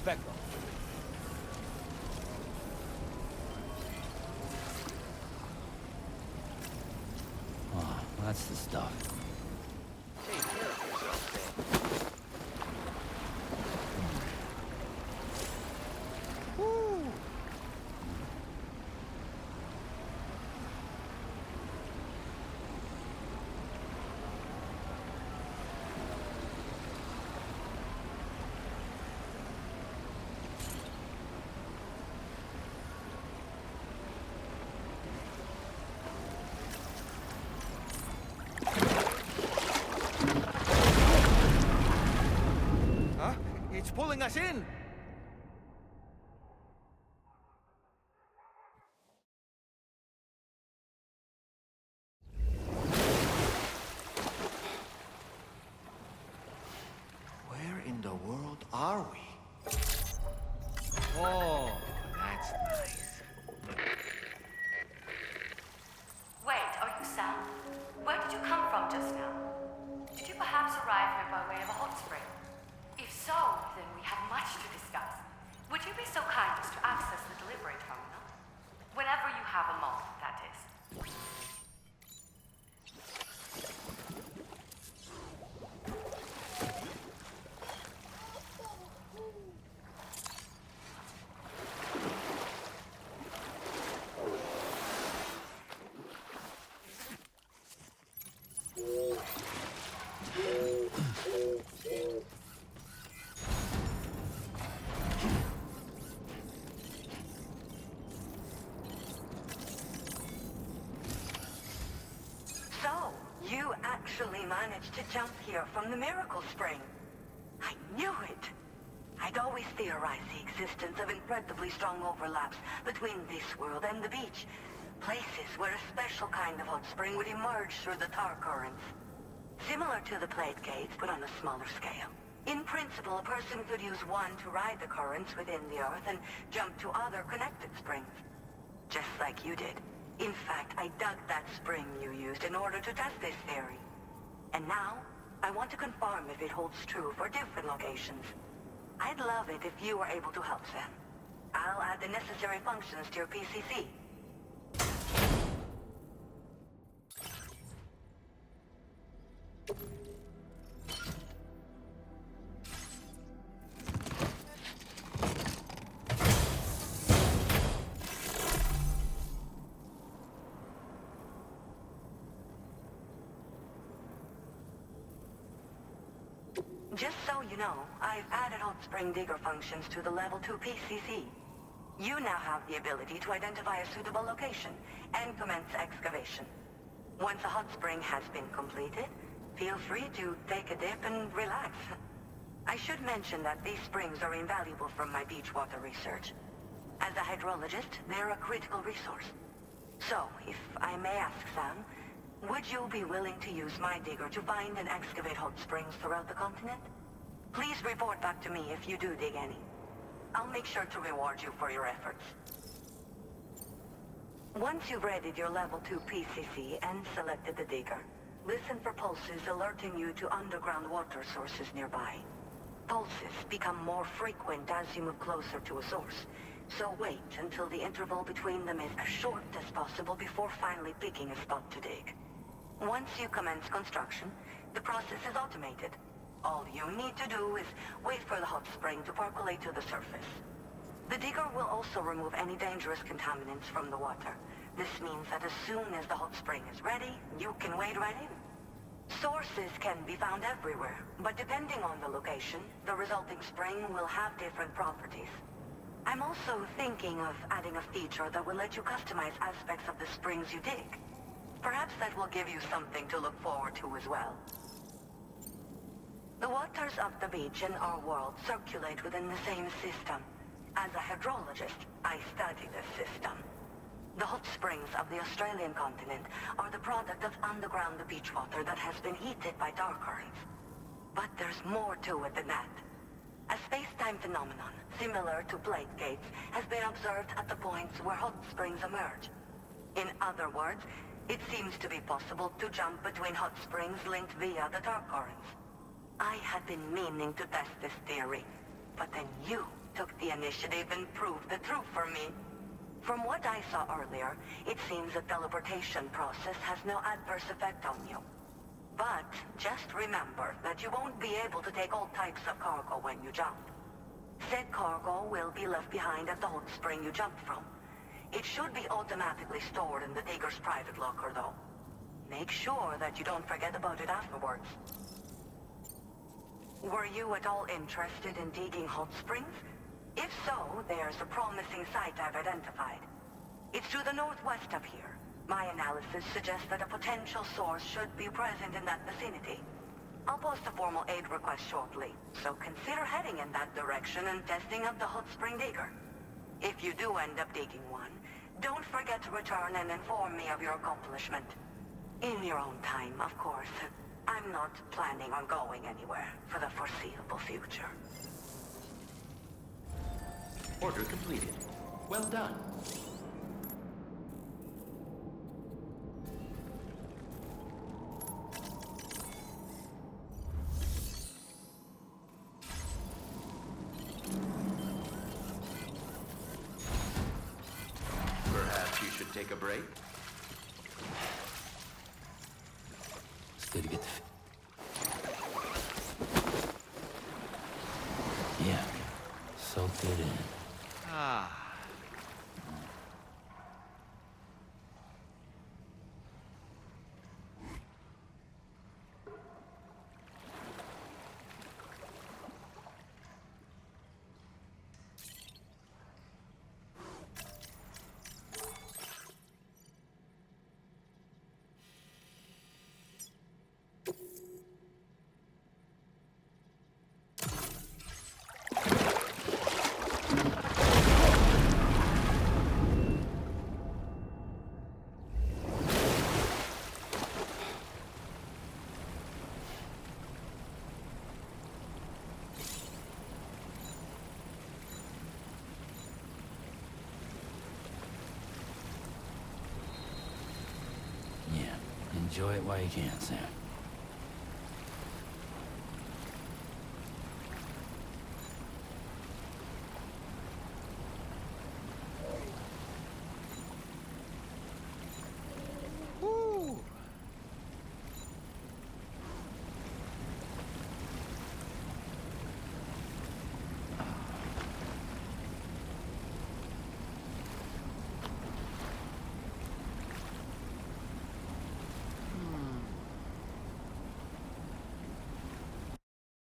Perfecto. Oh, that's the stuff. Take care of yourself, Ben. Woo! Huh? It's pulling us in! Where in the world are we? Oh, that's nice. Wait, are you Sam? Where did you come from just now? Did you perhaps arrive here by way of a hot spring? If so, then we have much to discuss. Would you be so kind as to access the delivery terminal? Whenever you have a moment, that is. So, you actually managed to jump here from the Miracle Spring. I knew it. I'd always theorized the existence of incredibly strong overlaps between this world and the beach. Places where a special kind of hot spring would emerge through the tar currents. Similar to the plate gates, but on a smaller scale. In principle, a person could use one to ride the currents within the Earth and jump to other connected springs. Just like you did. In fact, I dug that spring you used in order to test this theory. And now, I want to confirm if it holds true for different locations. I'd love it if you were able to help them. I'll add the necessary functions to your PCC. Just so you know, I've added hot spring digger functions to the level 2 PCC. You now have the ability to identify a suitable location and commence excavation. Once a hot spring has been completed, feel free to take a dip and relax. I should mention that these springs are invaluable from my beach water research. As a hydrologist, they're a critical resource. So, if I may ask, Sam, would you be willing to use my digger to find and excavate hot springs throughout the continent? Please report back to me if you do dig any. I'll make sure to reward you for your efforts. Once you've readied your level 2 PCC and selected the digger, listen for pulses alerting you to underground water sources nearby. Pulses become more frequent as you move closer to a source, so wait until the interval between them is as short as possible before finally picking a spot to dig. Once you commence construction, the process is automated. All you need to do is wait for the hot spring to percolate to the surface. The digger will also remove any dangerous contaminants from the water. This means that as soon as the hot spring is ready, you can wade right in. Sources can be found everywhere, but depending on the location, the resulting spring will have different properties. I'm also thinking of adding a feature that will let you customize aspects of the springs you dig. Perhaps that will give you something to look forward to as well. The waters of the beach in our world circulate within the same system. As a hydrologist, I study this system. The hot springs of the Australian continent are the product of underground beach water that has been heated by tar currents. But there's more to it than that. A space-time phenomenon, similar to plate gates, has been observed at the points where hot springs emerge. In other words, it seems to be possible to jump between hot springs linked via the tar currents. I had been meaning to test this theory, but then you took the initiative and proved the truth for me. From what I saw earlier, it seems the teleportation process has no adverse effect on you. But just remember that you won't be able to take all types of cargo when you jump. Said cargo will be left behind at the hot spring you jumped from. It should be automatically stored in the digger's private locker, though. Make sure that you don't forget about it afterwards. Were you at all interested in digging hot springs? If so, there's a promising site I've identified. It's to the northwest of here. My analysis suggests that a potential source should be present in that vicinity. I'll post a formal aid request shortly, so consider heading in that direction and testing out the hot spring digger. If you do end up digging one, don't forget to return and inform me of your accomplishment. In your own time, of course. I'm not planning on going anywhere for the foreseeable future. Order completed. Well done. Perhaps you should take a break? It's good to get the... Yeah. Soaked it in. Ah. Yeah. Enjoy it while you can, Sam.